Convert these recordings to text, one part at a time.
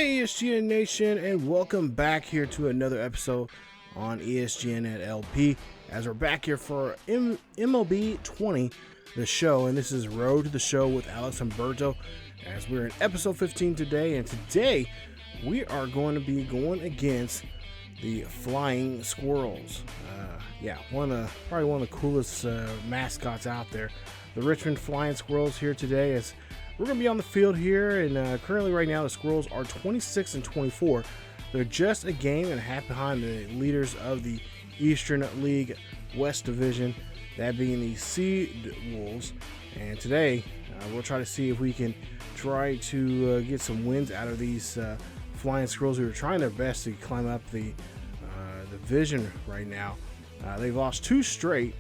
Hey ESGN Nation, and welcome back here to another episode on ESGNet LP, as we're back here for MLB 20, the show, and this is Road to the Show with Alex Humberto, as we're in episode 15 today, and today we are going to be going against the Flying Squirrels. Probably one of the coolest mascots out there, the Richmond Flying Squirrels here today, as we're going to be on the field here, and currently right now the Squirrels are 26-24. They're just a game and a half behind the leaders of the Eastern League West Division, that being the Sea Wolves. And today we'll try to see if we can try to get some wins out of these Flying Squirrels, who are trying their best to climb up the division right now. They've lost 2 straight.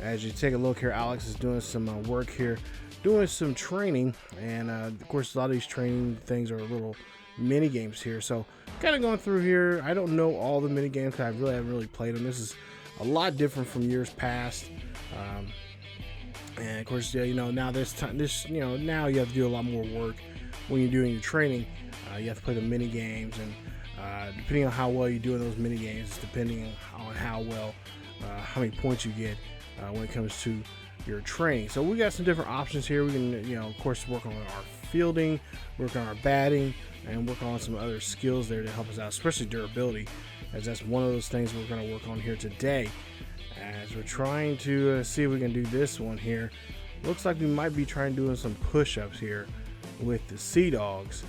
As you take a look here, Alex is doing some work here, doing some training, and of course a lot of these training things are little mini games here, so kind of going through here. I don't know all the mini games because I haven't really played them. This is a lot different from years past, and of course, now now you have to do a lot more work when you're doing your training. You have to play the mini games, and depending on how well you do in those mini games, depending on how many points you get when it comes to your training. So we got some different options here. We can, of course, work on our fielding, work on our batting, and work on some other skills there to help us out, especially durability, as that's one of those things we're going to work on here today, as we're trying to see if we can do this one here. Looks like we might be trying doing some push-ups here with the Sea Dogs,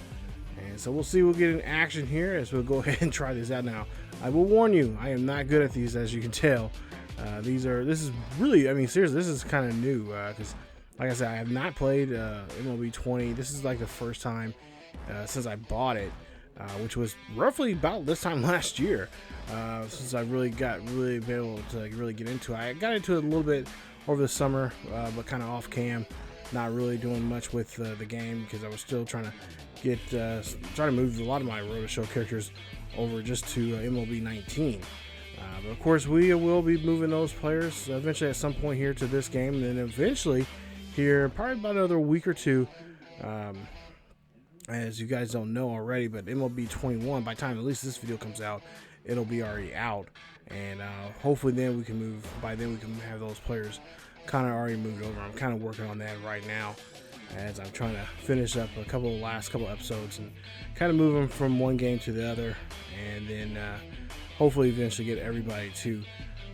and so we'll see. We'll get in action here as we'll go ahead and try this out. Now, I will warn you, I am not good at these, as you can tell. This is really, seriously, this is kind of new, because like I said, I have not played MLB 20. This is like the first time since I bought it, which was roughly about this time last year, since I really been able to really get into it. I got into it a little bit over the summer, but kind of off cam, not really doing much with the game, because I was still trying to move a lot of my Road to Show characters over just to MLB 19. But of course, we will be moving those players eventually at some point here to this game, and then eventually here, probably about another week or two, as you guys don't know already, but MLB 21, by the time at least this video comes out, it'll be already out, and hopefully then we can have those players kind of already moved over. I'm kind of working on that right now, as I'm trying to finish up last couple episodes and kind of move them from one game to the other, and then hopefully eventually get everybody to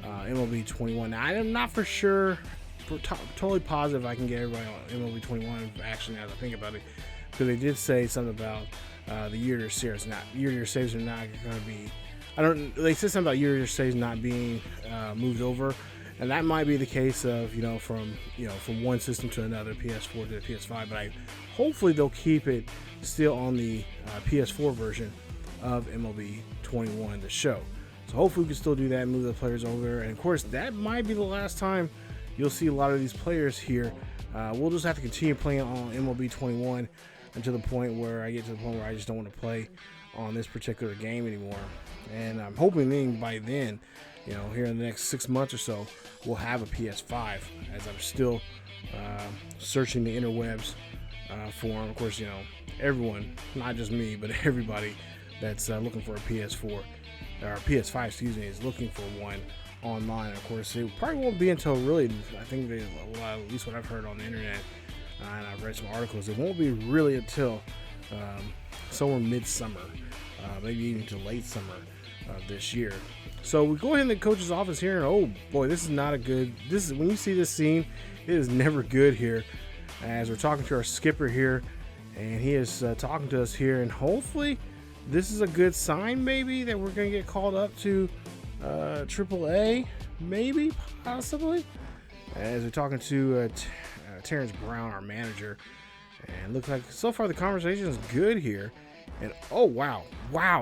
MLB 21. Now, I am not for sure, totally positive I can get everybody on MLB 21, actually, now that I think about it, because they did say something about the year-to-year saves. Year-to-year saves are not going to be, they said something about year-to-year saves not being moved over, and that might be the case of, from one system to another, PS4 to the PS5, but hopefully they'll keep it still on the PS4 version of MLB 21, the show. So hopefully we can still do that and move the players over, and of course that might be the last time you'll see a lot of these players here. We'll just have to continue playing on MLB 21 until the point where I get to the point where I just don't want to play on this particular game anymore, and I'm hoping then by then, here in the next 6 months or so, we'll have a PS5, as I'm still searching the interwebs for them. Of course, everyone, not just me, but everybody that's looking for a PS4 or PS5, is looking for one online. Of course, it probably won't be until really, I think at least what I've heard on the internet, and I've read some articles, it won't be really until somewhere midsummer, maybe even to late summer of this year. So we go ahead in the coach's office here, and oh boy, this is not a good. When you see this scene, it is never good here, as we're talking to our skipper here, and he is talking to us here, and hopefully this is a good sign, maybe, that we're going to get called up to AAA, maybe, possibly, as we're talking to Terrence Brown, our manager, and looks like so far the conversation is good here. And oh wow,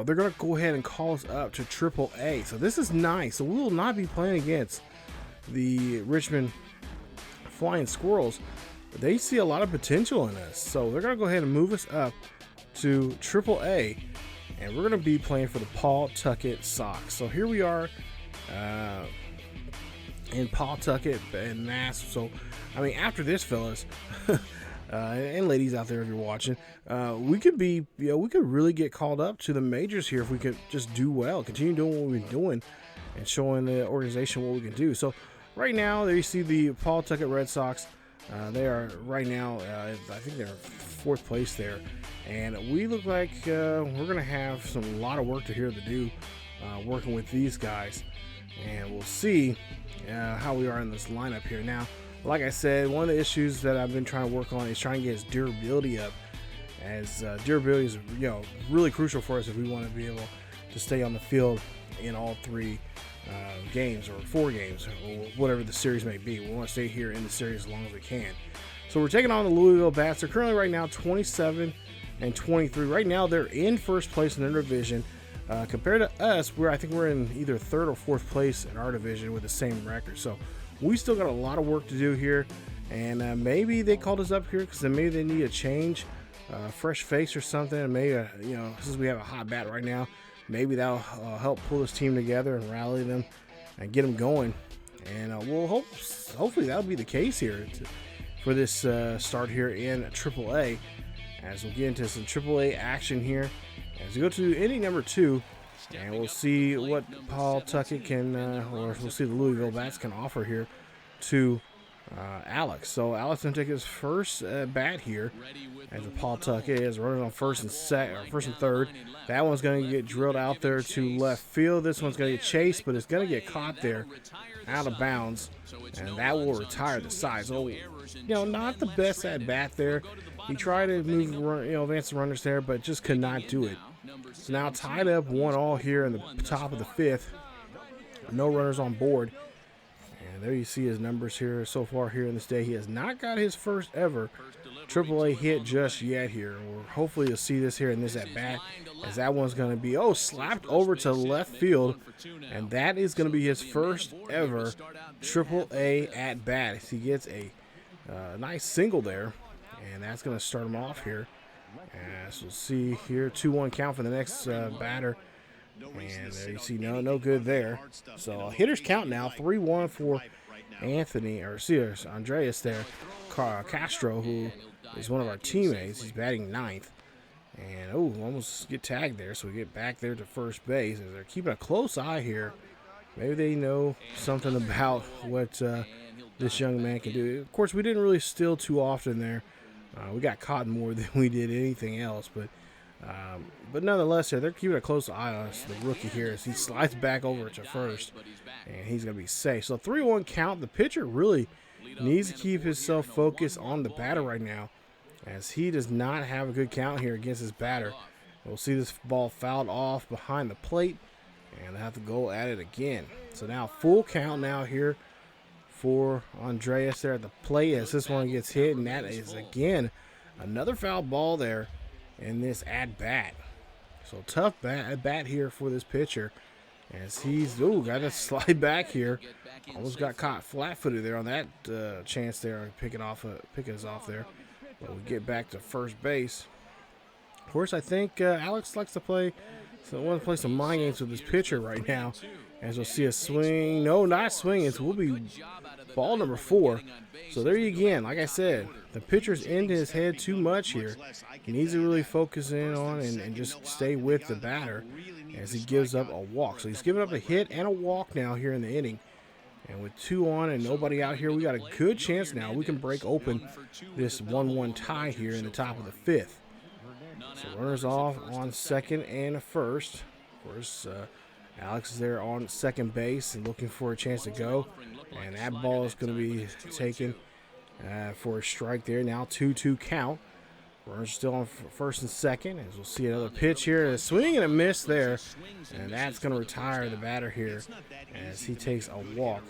they're going to go ahead and call us up to AAA, so this is nice. So we will not be playing against the Richmond Flying Squirrels. They see a lot of potential in us, so they're going to go ahead and move us up to AAA, and we're going to be playing for the Pawtucket Sox. So here we are in Pawtucket and Mass. So after this, fellas, and ladies out there if you're watching, we could be, we could really get called up to the majors here if we could just do well, continue doing what we've been doing, and showing the organization what we can do. So right now, there you see the Pawtucket Red Sox. They are right now, I think they're 4th place there, and we look like we're gonna have a lot of work to do, working with these guys, and we'll see how we are in this lineup here. Now, like I said, one of the issues that I've been trying to work on is trying to get his durability up, as durability is really crucial for us if we want to be able to stay on the field in all 3 games, or 4 games, or whatever the series may be. We want to stay here in the series as long as we can. So we're taking on the Louisville Bats. They're currently right now 27 and 23. Right now they're in 1st place in their division. Compared to us, I think we're in either 3rd or 4th place in our division with the same record. So we still got a lot of work to do here, and maybe they called us up here because maybe they need a change, fresh face or something. And maybe since we have a hot bat right now, maybe that'll help pull this team together and rally them and get them going. And hopefully that'll be the case here for this start here in AAA. As we'll get into some AAA action here as we go to inning number 2, and we'll see what Pawtucket can, or we'll see the Louisville Bats can offer here to Alex. So Alex going to take his first bat here, as the Pawtucket is running on first and 3rd. That one's going to get drilled out there to left field. This one's going to get chased, but it's going to get caught there out of bounds, and that will retire the side. So, not the best at bat there. He tried to move, advance the runners there, but just could not do it. So now tied up 1-1 here in the top of the 5th. No runners on board. And there you see his numbers here so far here in this day. He has not got his first ever AAA hit just yet here. Hopefully you'll see this here in this at bat, as that one's going to be slapped over to left field, and that is going to be his first ever AAA at bat. As he gets a nice single there, and that's going to start him off here. As we'll see here, 2-1 count for the next batter. And there you see no good there. So hitters count now, 3-1 for Andreas there. Castro, who is one of our teammates. He's batting 9th. And almost get tagged there, so we get back there to first base. As they're keeping a close eye here. Maybe they know something about what this young man can do. Of course, we didn't really steal too often there. We got caught more than we did anything else, but nonetheless, they're keeping a close eye on us. The rookie here, as he slides back over to first, and he's going to be safe. So 3-1 count. The pitcher really needs to keep himself focused on the batter right now, as he does not have a good count here against his batter. We'll see this ball fouled off behind the plate, and they have to go at it again. So now full count now here for Andreas there at the plate, as this one gets hit, and that is again another foul ball there in this at bat. So tough bat here for this pitcher, as he's got to slide back here. Almost got caught flat-footed there on that chance there, picking us off there. But we get back to first base. Of course, I think Alex likes to play. So I want to play some mind games with this pitcher right now. As we'll see a swing. No, not swinging. It will be ball number 4. So there you again. Like I said, the pitcher's into his head too much here. He needs to really focus in on and just stay with the batter as he gives up a walk. So he's giving up a hit and a walk now here in the inning. And with 2 on and nobody out here, we got a good chance now. We can break open this 1-1 tie here in the top of the 5th. So runners off on second and first. Of course, Alex is there on second base and looking for a chance to go. And that ball is going to be taken for a strike there. Now 2-2 count. Runners still on first and second. As we'll see another pitch here. A swing and a miss there. And that's going to retire the batter here as he takes a walk.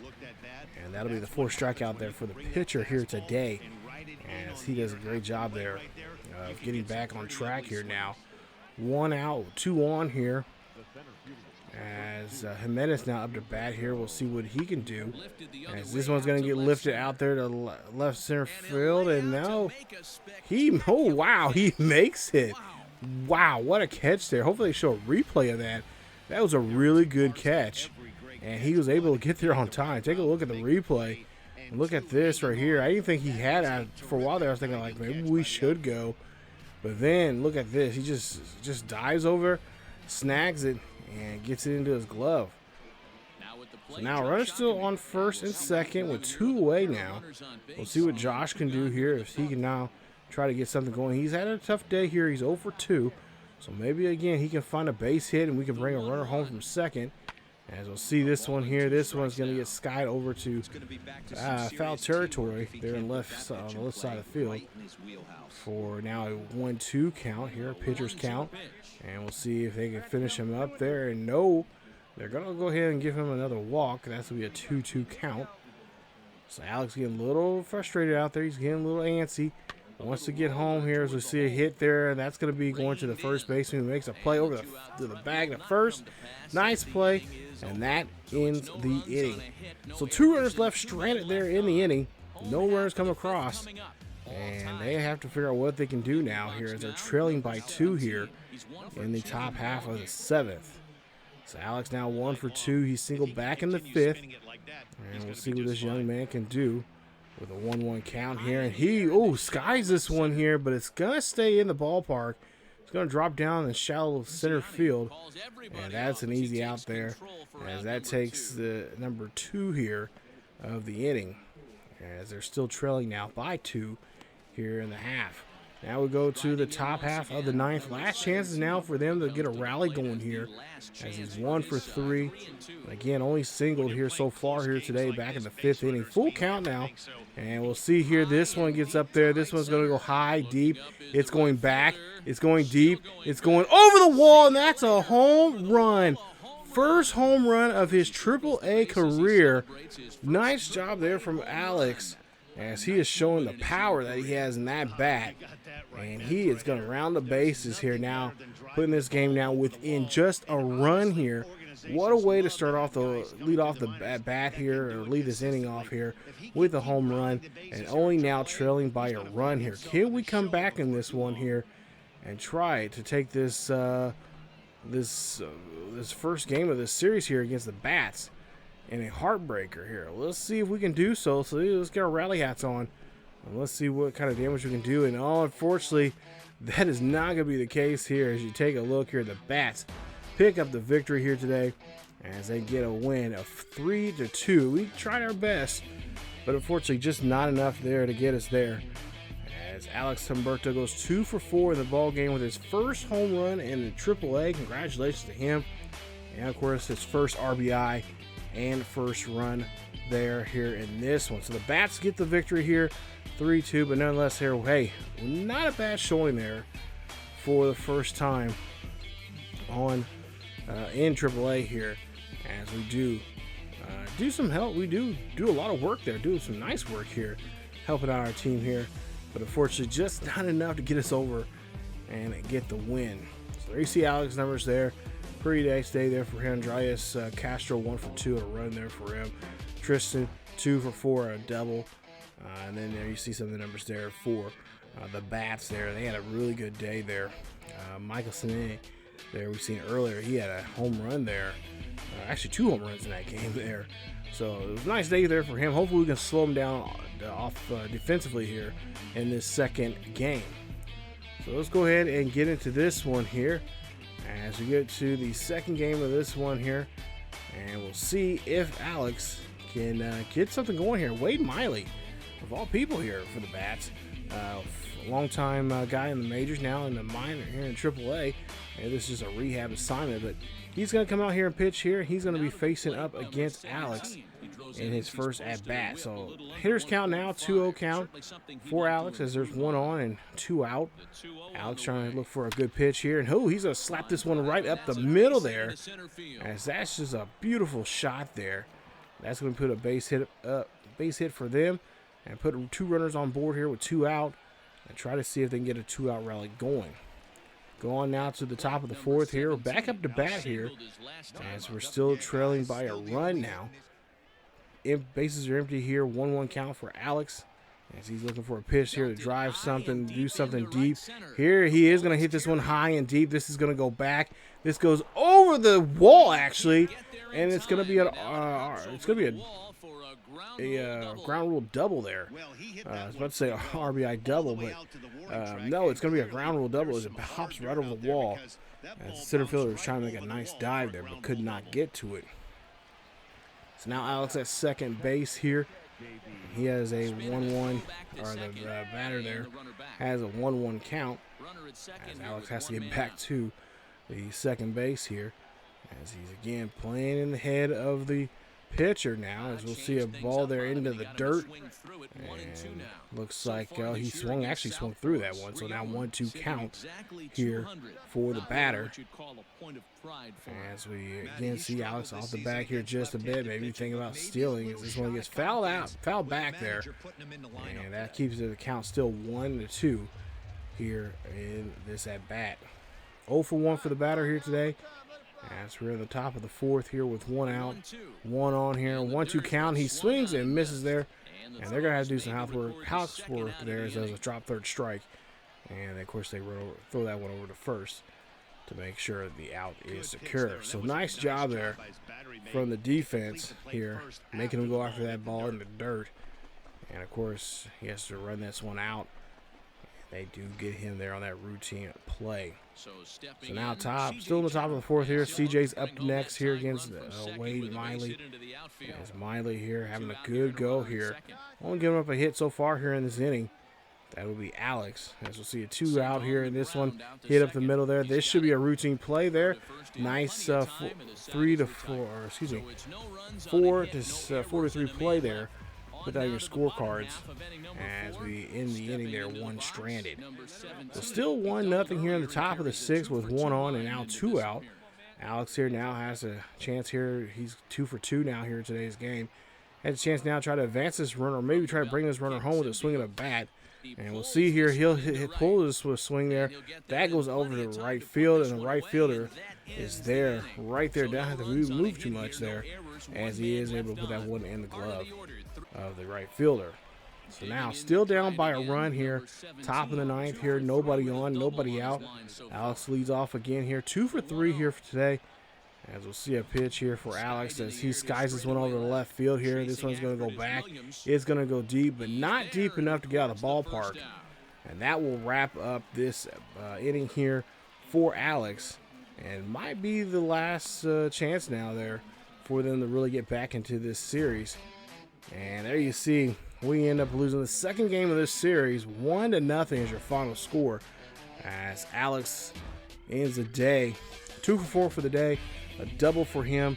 And that'll be the 4th strikeout there for the pitcher here today, as he does a great job there of getting back on track here now. 1 out, 2 on here. As Jimenez now up to bat here. We'll see what he can do. As this one's going to get lifted out there to left center field. And now wow, he makes it. Wow, what a catch there. Hopefully they show a replay of that. That was a really good catch. And he was able to get there on time. Take a look at the replay. Look at this right here. I didn't think he had it. For a while there, I was thinking, like, maybe we should go. But then, look at this. He just dives over, snags it, and gets it into his glove. So now runner's still on first and second with 2 away now. We'll see what Josh can do here, if he can now try to get something going. He's had a tough day here. He's 0 for 2. So maybe, again, he can find a base hit, and we can bring a runner home from second. As we'll see this one here, this one's going to get skied over to foul territory there on the left side of the field for now a 1-2 count here, pitcher's count. And we'll see if they can finish him up there. And no, they're going to go ahead and give him another walk. That's going to be a 2-2 count. So Alex getting a little frustrated out there. He's getting a little antsy. Wants to get home here as we see a hit there, and that's going to be going to the first baseman who makes a play over to the bag to first. Nice play, and that ends the inning. So 2 runners left stranded there in the inning. No runners come across, and they have to figure out what they can do now here as they're trailing by 2 here in the top half of the 7th. So Alex now 1 for 2. He's singled back in the 5th, and we'll see what this young man can do with a 1-1 count here. And he, skies this one here, but it's going to stay in the ballpark. It's going to drop down in shallow center field, and that's an easy out there, as that takes the number 2 here of the inning, as they're still trailing now by 2 here in the half. Now we go to the top half of the 9th. Last chances now for them to get a rally going here, as he's 1 for 3. Again, only singled here so far here today, back in the 5th inning. Full count now, and we'll see here. This one gets up there. This one's going to go high, deep. It's going back. It's going deep. It's going over the wall, and that's a home run. First home run of his AAA career. Nice job there from Alex, as he is showing the power that he has in that bat. And he is going to round the bases here now, putting this game now within just a run here. What a way to start off lead off the bat here, or lead this inning off here with a home run, and only now trailing by a run here. Can we come back in this one here and try to take this this first game of this series here against the Bats in a heartbreaker here? Let's see if we can do so. So let's get our rally hats on, and let's see what kind of damage we can do. And unfortunately, that is not going to be the case here, as you take a look here. The Bats pick up the victory here today as they get a win of 3-2. We tried our best, but unfortunately just not enough there to get us there, as Alex Humberto goes 2 for 4 in the ball game with his first home run in the AAA. Congratulations to him, and of course his first RBI and first run there here in this one. So the Bats get the victory here, 3-2, but nonetheless here, hey, not a bad showing there for the first time on in AAA here, as we do some help. We do a lot of work there, do some nice work here, helping out our team here, but unfortunately just not enough to get us over and get the win. So there you see Alex's numbers there. Pretty nice day there for him. Andreas Castro 1 for 2, a run there for him. Tristan 2 for 4, a double, and then there you see some of the numbers there for the Bats there. They had a really good day there. Michael Sine there, we've seen earlier, he had a home run there, actually 2 home runs in that game there. So it was a nice day there for him. Hopefully we can slow him down off defensively here in this second game. So let's go ahead and get into this one here as we get to the second game of this one here, and we'll see if Alex can get something going here. Wade Miley, of all people here for the Bats, long-time guy in the majors, now in the minor here in AAA. And this is just a rehab assignment, but he's going to come out here and pitch here. He's going to be facing up against Alex in his first at-bat. So hitters count now, 2-0 count for Alex, as there's 1 on and 2 out. Alex trying to look for a good pitch here, and he's going to slap this one right up the middle there, as that's just a beautiful shot there. That's going to put a base hit for them, and put 2 runners on board here with 2 out, and try to see if they can get a 2-out rally going. Go on now to the top of the 4th here. We're back up to bat here, as we're still trailing by a run now. Bases are empty here. 1-1 count for Alex, as he's looking for a pitch here to drive something, do something deep. Here he is going to hit this one high and deep. This is going to go back. This goes over the wall actually, and it's going to be a ground rule double there. I was about to say a RBI double, but no, it's going to be a ground rule double as it hops right over the wall. As the center fielder was trying to make a nice dive there, but could not get to it. So now Alex at second base here. He has a 1-1, or the batter there has a 1-1 count. As Alex has to get back to the second base here. As he's again playing in the head of the pitcher now, as we'll see a ball there into the dirt, and looks like he actually swung through that one, so now 1-2 count here for the batter. As we again see Alex off the back here just a bit, maybe thinking about stealing as this one gets fouled back there, and that keeps the count still 1-2 here in this at bat. 0 for 1 for the batter here today. As we're in the top of the fourth here with 1 out, 1 on here, 1-2 count. He swings and misses there, and they're going to have to do some house work there as a drop third strike. And, of course, they throw that one over to first to make sure the out is secure. So nice job there from the defense here, making him go after that ball in the dirt. And, of course, he has to run this one out. They do get him there on that routine play. So now still in the top of the fourth here. CJ's up next here against Wade Miley. As Miley here having a good go here. Only giving up a hit so far here in this inning. That will be Alex. As we'll see a 2 out here in this one. Hit up the middle there. This should be a routine play there. Nice 4 to 3 play there. Put down your scorecards as we end the inning there, 1 stranded. So still 1-0 here in the top of the 6th with 1 on and now 2 out. Alex here now has a chance here. He's 2 for 2 now here in today's game. Has a chance now to try to advance this runner, or maybe try to bring this runner home with a swing of a bat. And we'll see here, he'll pull this with a swing there. That goes over to the right field, and the right fielder is there, right there. Don't have to move too much there, as he is able to put that one in the glove of the right fielder. So now still down by a run here, top of the 9th here, nobody on, nobody out. Alex leads off again here, 2 for 3 here for today. As we'll see a pitch here for Alex as he skies this one over the left field here. This one's going to go back. It's going to go deep, but not deep enough to get out of the ballpark. And that will wrap up this inning here for Alex. And might be the last chance now there for them to really get back into this series. And there you see, we end up losing the second game of this series. 1-0 is your final score. As Alex ends the day 2 for 4 for the day, a double for him,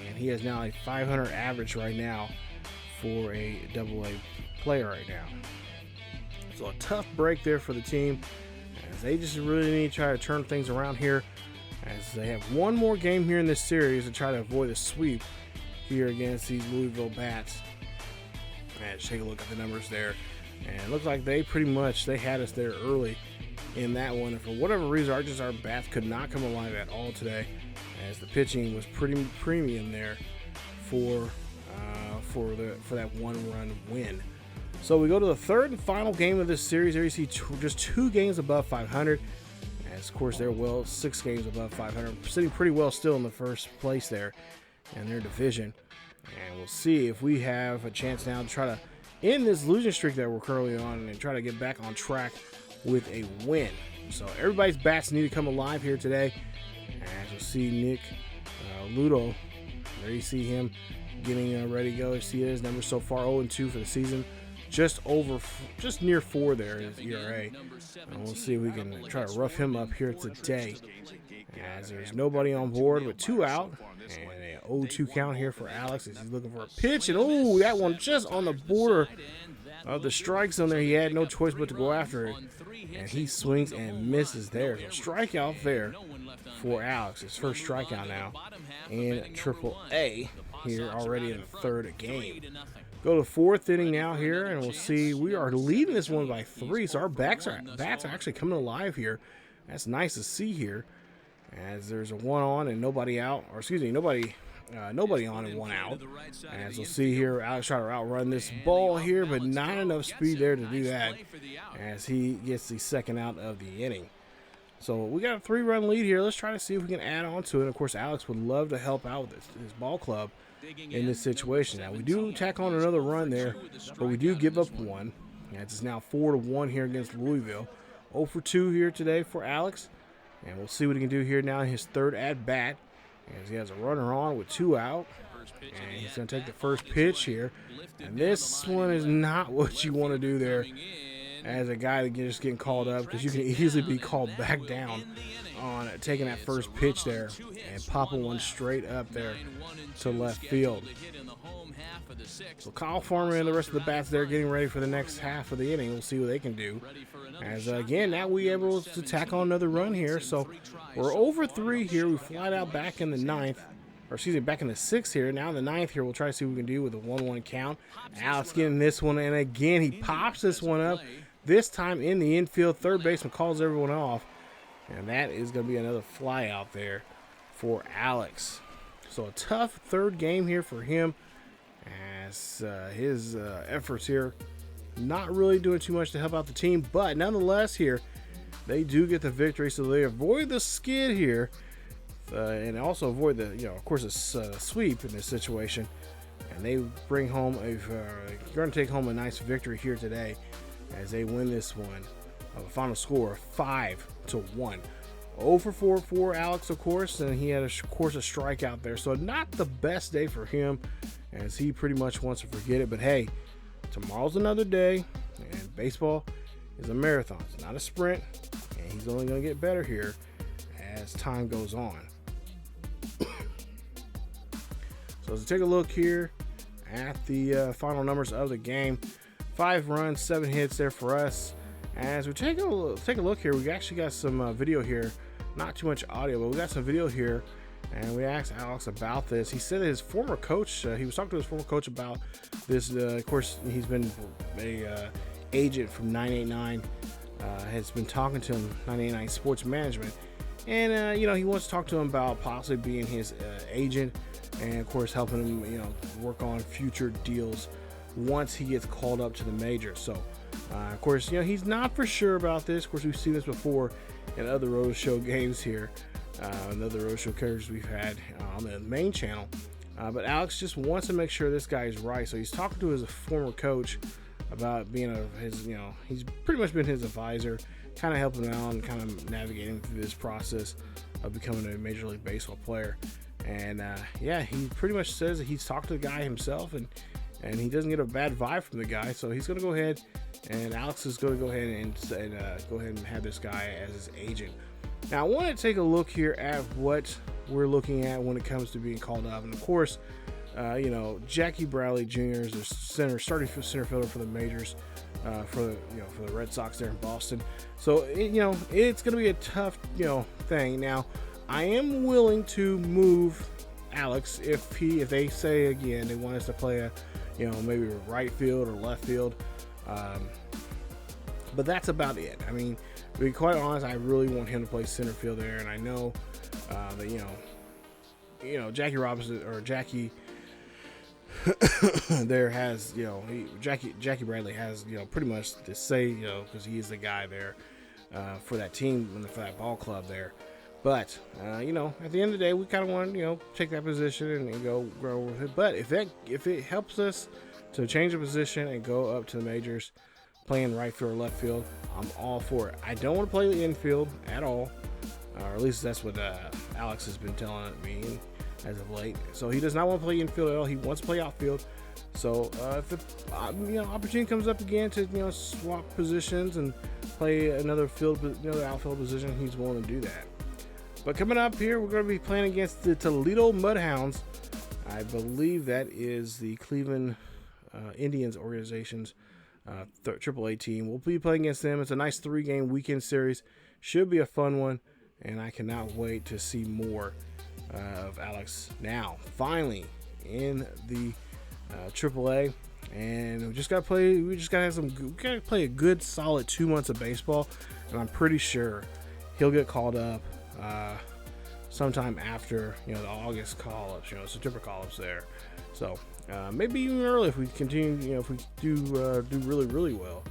and he has now a 500 average right now for a AA player right now. So a tough break there for the team, as they just really need to try to turn things around here, as they have one more game here in this series to try to avoid a sweep here against these Louisville Bats. And take a look at the numbers there, and it looks like they had us there early in that one, and for whatever reason our Bats could not come alive at all today, as the pitching was pretty premium there for that 1-run win. So we go to the third and final game of this series. There you see just 2 games above 500, as of course they're 6 games above 500, sitting pretty well still in the first place there in their division. And we'll see if we have a chance now to try to end this losing streak that we're currently on and try to get back on track with a win. So everybody's bats need to come alive here today. As you'll see Nick Ludo, there you see him getting ready to go. You see his numbers so far, 0-2 for the season. Just near 4 there is ERA. And we'll see if we can try to rough him up here today. As there's nobody on board with 2 out. And a 0-2 count here for Alex as he's looking for a pitch. And oh, that one just on the border of the strike zone there. He had no choice but to go after it. And he swings and misses there. So strikeout there for Alex. His first strikeout now in AAA here already in the 3rd game. Go to 4th inning now here, and we'll see. We are leading this one by 3, so our bats are actually coming alive here. That's nice to see here, as there's a 1 on and nobody out, or excuse me, nobody on and 1 out. As we'll see here, Alex trying to outrun this ball here, but not enough speed there to do that, as he gets the 2nd out of the inning. So we got a 3-run lead here. Let's try to see if we can add on to it. Of course, Alex would love to help out with his ball club in this situation. Now, we do tack on another run there, but we do give up one. It's now 4-1 here against Louisville. 0 for 2 here today for Alex. And we'll see what he can do here now in his third at-bat. As he has a runner on with 2 out. And he's going to take the first pitch here. And this one is not what you want to do there as a guy that just getting called up, because you can easily be called back down on taking that first pitch there and popping one straight up there to left field. So Kyle Farmer and the rest of the bats there getting ready for the next half of the inning. We'll see what they can do. As again, now we able to tack on another run here. So we're over 3 here. We flied out back in the 9th. Or excuse me, back in the 6th here. Now in the 9th here, we'll try to see what we can do with a 1-1 count. Alex getting this one, and again, he pops this one up. This time in the infield, third baseman calls everyone off. And that is going to be another fly out there for Alex. So a tough third game here for him, as his efforts here not really doing too much to help out the team. But nonetheless here, they do get the victory. So they avoid the skid here. And also avoid the, of course, a sweep in this situation. And they bring home going to take home a nice victory here today as they win this one. A final score of 5-1. 0 for 4 for Alex, of course, and he had, of course, a strikeout there. So not the best day for him, as he pretty much wants to forget it. But hey, tomorrow's another day, and baseball is a marathon. It's not a sprint, and he's only going to get better here as time goes on. So let's take a look here at the final numbers of the game. 5 runs, 7 hits there for us. As we take a look here, we actually got some video here. Not too much audio, but we got some video here. And we asked Alex about this. He said that his former coach, he was talking to his former coach about this. Of course, he's been a agent from 989. Has been talking to him, 989 Sports Management. And, he wants to talk to him about possibly being his agent. And, of course, helping him, work on future deals once he gets called up to the majors. So, of course, he's not for sure about this. Of course, we've seen this before in other Roadshow games here, and other Roadshow characters we've had on the main channel. But Alex just wants to make sure this guy is right. So he's talking to his former coach about being he's pretty much been his advisor, kind of helping him out and kind of navigating through this process of becoming a Major League Baseball player. And he pretty much says that he's talked to the guy himself, and he doesn't get a bad vibe from the guy. So he's going to go ahead, and Alex is going to go ahead and have this guy as his agent. Now, I want to take a look here at what we're looking at when it comes to being called up. And of course, Jackie Bradley Jr. is the starting center fielder for the majors, for the Red Sox there in Boston. So it's going to be a tough thing. Now, I am willing to move Alex if they say again they want us to play a maybe right field or left field, but that's about it. I mean, to be quite honest, I really want him to play center field there, and I know that Jackie Robinson or Jackie there has Jackie Bradley has pretty much to say because he is the guy there for that team and for that ball club there. But at the end of the day, we kind of want to take that position and go grow with it. But if it helps us to change the position and go up to the majors, playing right field or left field, I'm all for it. I don't want to play the infield at all, or at least that's what Alex has been telling me as of late. So he does not want to play infield at all. He wants to play outfield. So if the opportunity comes up again to swap positions and play another outfield position, he's willing to do that. But coming up here, we're going to be playing against the Toledo Mudhounds. I believe that is the Cleveland Indians organization's AAA team. We'll be playing against them. It's a nice 3-game weekend series. Should be a fun one, and I cannot wait to see more of Alex now. Finally, in the AAA, and we just got to play. We got to play a good, solid 2 months of baseball, and I'm pretty sure he'll get called up sometime after the August call-ups, September call-ups there. So maybe even early if we continue, if we do really, really well.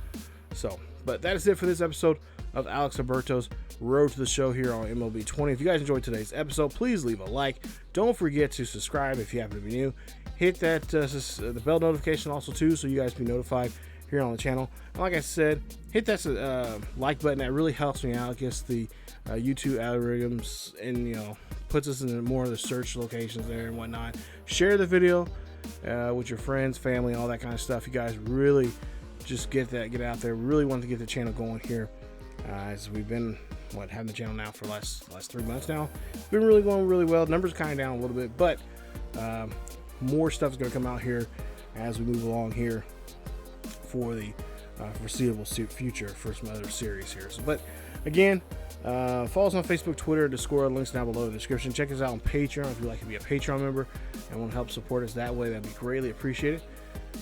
So, but that is it for this episode of Alex Humberto's Road to the Show here on MLB 20. If you guys enjoyed today's episode, please leave a like. Don't forget to subscribe if you happen to be new. Hit that the bell notification also too, so you guys be notified here on the channel. And like I said, hit that like button. That really helps me out against the YouTube algorithms, and puts us in more of the search locations there and whatnot. Share the video with your friends, family, all that kind of stuff. You guys really just get out there. We really want to get the channel going here, as we've been having the channel now for the last 3 months now. It's been really going really well. Numbers kind of down a little bit, but more stuff is going to come out here as we move along here for the foreseeable future for some other series here. But again, follow us on Facebook, Twitter, Discord. Links down below in the description. Check us out on Patreon if you'd like to be a Patreon member and want to help support us that way. That'd be greatly appreciated.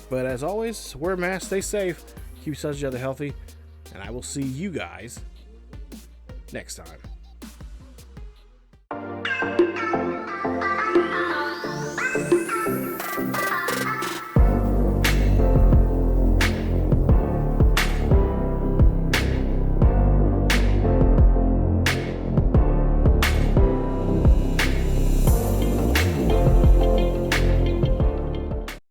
But as always, wear a mask, stay safe, keep each other healthy, and I will see you guys next time.